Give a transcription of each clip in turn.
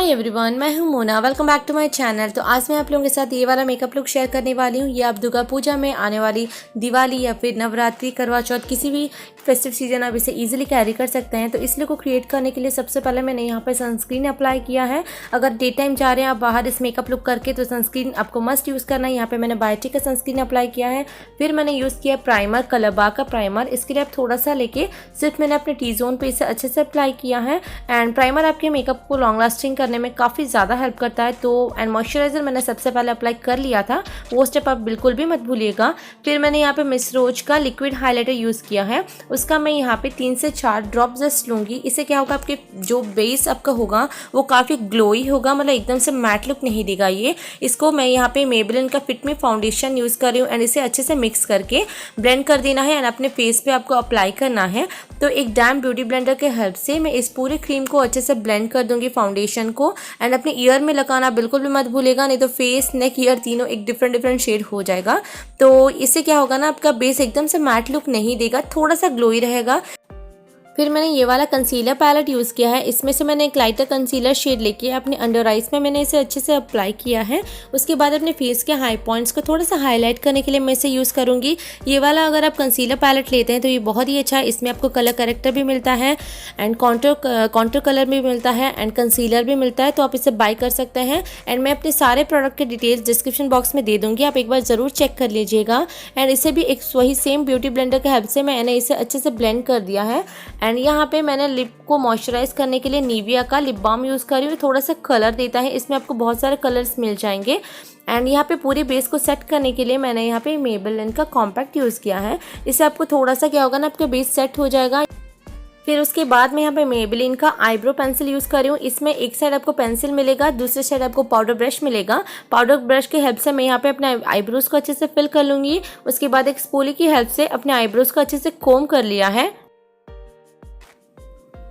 हाय everyone, मैं हूं Mona. Welcome back to my channel. तो आज मैं आप लोगों के साथ ये वाला मेकअप लुक शेयर करने वाली हूं। ये आप दुर्गा पूजा में आने वाली दिवाली या फिर नवरात्रि, करवा चौथ, किसी भी फेस्टिव सीजन आप इसे इजीली कैरी कर सकते हैं। तो इस लुक को क्रिएट करने के लिए सबसे पहले मैंने यहाँ पे सनस्क्रीन अप्लाई किया है। अगर डे टाइम जा रहे हैं आप बाहर इस मेकअप लुक करके, तो सनस्क्रीन आपको मस्ट यूज़ करना है। यहाँ पे मैंने बायोटिक का सनस्क्रीन अप्लाई किया है। फिर मैंने यूज़ किया प्राइमर, कलरबार का प्राइमर। इसके लिए आप थोड़ा सा लेके सिर्फ मैंने अपने टी जोन पे इसे अच्छे से अप्लाई किया है। एंड प्राइमर आपके मेकअप को लॉन्ग लास्टिंग करने में काफ़ी ज़्यादा हेल्प करता है। तो एंड मॉइस्चराइजर मैंने सबसे पहले अप्लाई कर लिया था, वो स्टेप आप बिल्कुल भी मत भूलिएगा। फिर मैंने यहाँ पे मिस रोज का लिक्विड हाइलाइटर यूज़ किया है। उसका मैं यहाँ पे 3 से 4 ड्रॉप जस्ट लूँगी। इससे क्या होगा, आपके जो बेस आपका होगा वो काफ़ी ग्लोई होगा, मतलब एकदम से मैट लुक नहीं देगा ये। इसको मैं यहाँ पे मेबेलिन का फिट मी फाउंडेशन यूज़ कर रही हूँ एंड इसे अच्छे से मिक्स करके ब्लेंड कर देना है एंड अपने फेस पे आपको अप्लाई करना है। तो एक डैम ब्यूटी ब्लेंडर के हेल्प से मैं इस पूरे क्रीम को अच्छे से ब्लेंड कर दूंगी फाउंडेशन को। एंड अपने ईयर में लगाना बिल्कुल भी मत भूलेगा, नहीं तो फेस, नेक, ईयर तीनों एक डिफरेंट शेड हो जाएगा। तो इससे क्या होगा ना, आपका बेस एकदम से मैट लुक नहीं देगा, थोड़ा सा ग्लोई रहेगा। फिर मैंने ये वाला कंसीलर पैलेट यूज़ किया है। इसमें से मैंने एक लाइटर कंसीलर शेड लेके अपने अंडर आइज में मैंने इसे अच्छे से अप्लाई किया है। उसके बाद अपने फेस के हाई पॉइंट्स को थोड़ा सा हाईलाइट करने के लिए मैं इसे यूज़ करूँगी। ये वाला अगर आप कंसीलर पैलेट लेते हैं तो ये बहुत ही अच्छा है। इसमें आपको कलर करेक्टर भी मिलता है एंड कॉन्टूर कलर भी मिलता है एंड कंसीलर भी मिलता है, तो आप इसे बाय कर सकते हैं। एंड मैं अपने सारे प्रोडक्ट के डिटेल्स डिस्क्रिप्शन बॉक्स में दे दूँगी, आप एक बार ज़रूर चेक कर लीजिएगा। एंड इसे भी एक वही सेम ब्यूटी ब्लेंडर के हेल्प से मैंने इसे अच्छे से ब्लेंड कर दिया है। एंड यहाँ पे मैंने लिप को मॉइस्चराइज करने के लिए निविया का लिप बाम यूज़ कर रही हूँ। थोड़ा सा कलर देता है, इसमें आपको बहुत सारे कलर्स मिल जाएंगे। एंड यहाँ पे पूरे बेस को सेट करने के लिए मैंने यहाँ पे मेबेलिन का कॉम्पैक्ट यूज़ किया है। इससे आपको थोड़ा सा क्या होगा ना, आपका बेस सेट हो जाएगा। फिर उसके बाद मैं यहाँ पे मेबेलिन का आईब्रो पेंसिल यूज़ कर रही हूँ। इसमें एक साइड आपको पेंसिल मिलेगा, दूसरे साइड आपको पाउडर ब्रश मिलेगा। पाउडर ब्रश की हेल्प से मैं यहाँ पे अपने आईब्रोज को अच्छे से फिल कर लूँगी। उसके बाद एक स्पूली की हेल्प से अपने आईब्रोज को अच्छे से कोम कर लिया है।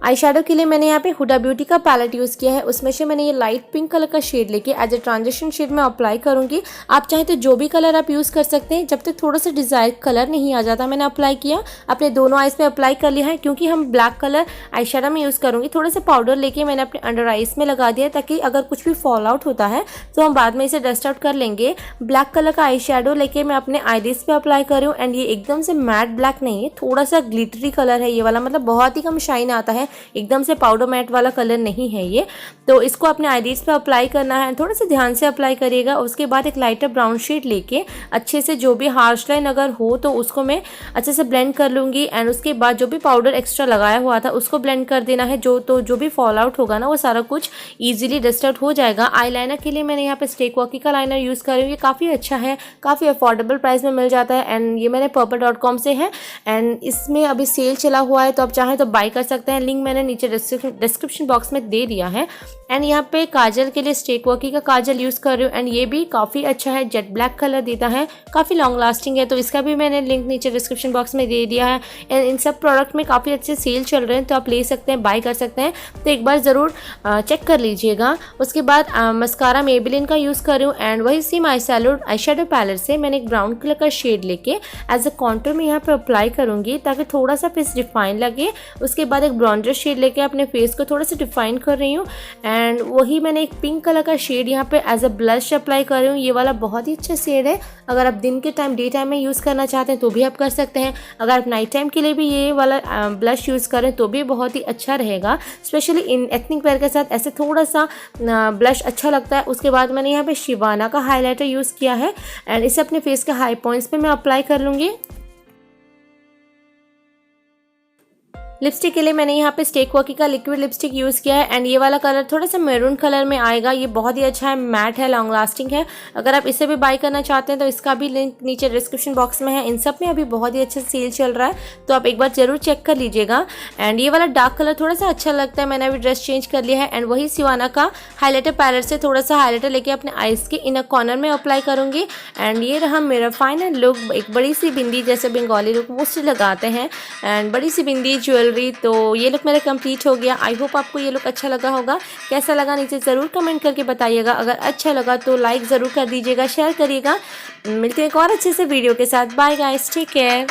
आई शेडो के लिए मैंने यहाँ पे हुडा ब्यूटी का पैलेट यूज़ किया है। उसमें से मैंने ये लाइट पिंक कलर का शेड लेके एज ए ट्रांजिशन शेड में अप्लाई करूँगी। आप चाहें तो जो भी कलर आप यूज़ कर सकते हैं, जब तक थोड़ा सा डिज़ायर कलर नहीं आ जाता। मैंने अप्लाई किया, अपने दोनों आइज़ में अप्लाई कर लिया है। क्योंकि हम ब्लैक कलर आई शेडो में यूज़ करूँगी, थोड़ा सा पाउडर लेके मैंने अपने अंडर आइज़ में लगा दिया, ताकि अगर कुछ भी फॉल आउट होता है तो हम बाद में इसे डस्ट आउट कर लेंगे। ब्लैक कलर का आई शेडो लेके मैं अपने आईलिड्स पे अप्लाई कर रही हूँ। एंड ये एकदम से मैट ब्लैक नहीं है, थोड़ा सा ग्लिटरी कलर है ये वाला, मतलब बहुत ही कम शाइन आता है, एकदम से पाउडर मैट वाला कलर नहीं है ये। तो इसको अपने आईलिड्स पे अप्लाई करना है, थोड़ा सा ध्यान से अप्लाई करिएगा। उसके बाद एक लाइटर ब्राउन शेड लेके अच्छे से जो भी हार्श लाइन अगर हो तो उसको मैं अच्छे से ब्लेंड कर लूँगी। एंड उसके बाद जो भी पाउडर एक्स्ट्रा लगाया हुआ था उसको ब्लेंड कर देना है। जो भी फॉल आउट होगा ना, वो सारा कुछ ईजिली डस्ट आउट हो जाएगा। आईलाइनर के लिए मैंने यहाँ पे क्विर्की का लाइनर यूज़ कर रही हूँ। ये काफ़ी अच्छा है, काफ़ी अफोर्डेबल प्राइस में मिल जाता है। एंड ये मैंने purple.com से है एंड इसमें अभी सेल चला हुआ है, तो आप चाहें तो बाय कर सकते हैं। लिंक मैंने नीचे डिस्क्रिप्शन बॉक्स में दे दिया है। एंड यहाँ पे काजल के लिए क्विर्की का काजल यूज़ कर रही हूँ एंड ये भी काफ़ी अच्छा है, जेट ब्लैक कलर देता है, काफ़ी लॉन्ग लास्टिंग है। तो इसका भी मैंने लिंक नीचे डिस्क्रिप्शन बॉक्स में दे दिया है। एंड इन सब प्रोडक्ट में काफ़ी अच्छे सेल चल रहे हैं, तो आप ले सकते हैं, बाय कर सकते हैं। तो एक बार ज़रूर चेक कर लीजिएगा। उसके बाद मस्कारा मेबेलिन का यूज़ कर रही हूँ एंड वही सेम आई शेडो पैलेट से मैंने एक ब्राउन कलर का शेड लेके एज अ कॉन्टूर में यहाँ पे अप्लाई करूँगी, ताकि थोड़ा सा फेस डिफाइन लगे। उसके बाद एक ब्रॉन्जर शेड लेके अपने फेस को थोड़ा सा डिफाइन कर रही हूँ। एंड वही मैंने एक पिंक कलर का शेड यहाँ पे एज अ ब्लश अप्लाई कर रही हूँ। ये वाला बहुत ही अच्छा शेड है, अगर आप दिन के टाइम, डे टाइम में यूज़ करना चाहते हैं तो भी आप कर सकते हैं। अगर आप नाइट टाइम के लिए भी ये वाला ब्लश यूज़ करें तो भी बहुत ही अच्छा रहेगा, स्पेशली इन एथनिक वेयर के साथ ऐसे थोड़ा सा ब्लश अच्छा लगता है। उसके बाद मैंने यहाँ पे शिवाना का हाईलाइटर यूज़ किया है एंड इसे अपने फेस के हाई पॉइंट्स पे मैं अप्लाई कर लूँगी। लिपस्टिक के लिए मैंने यहाँ पे क्विर्की का लिक्विड लिपस्टिक यूज़ किया है एंड ये वाला कलर थोड़ा सा मैरून कलर में आएगा। ये बहुत ही अच्छा है, मैट है, लॉन्ग लास्टिंग है। अगर आप इसे भी बाय करना चाहते हैं तो इसका भी लिंक नीचे डिस्क्रिप्शन बॉक्स में है। इन सब में अभी बहुत ही अच्छा सेल चल रहा है, तो आप एक बार जरूर चेक कर लीजिएगा। एंड ये वाला डार्क कलर थोड़ा सा अच्छा लगता है, मैंने अभी ड्रेस चेंज कर लिया है। एंड वही सिवाना का हाईलाइटर पैलेट से थोड़ा सा हाईलाइटर लेके अपने आइज़ के इनर कॉर्नर में अप्लाई करूँगी। एंड ये रहा मेरा फाइनल लुक। एक बड़ी सी बिंदी, जैसे बंगाली लोग मोस्टली लगाते हैं, एंड बड़ी सी बिंदी, ज्वेलरी, तो ये लुक मेरा कंप्लीट हो गया। आई होप आपको ये लुक अच्छा लगा होगा। कैसा लगा नीचे ज़रूर कमेंट करके बताइएगा। अगर अच्छा लगा तो लाइक ज़रूर कर दीजिएगा, शेयर करिएगा। मिलते हैं एक और अच्छे से वीडियो के साथ। Bye guys, take care.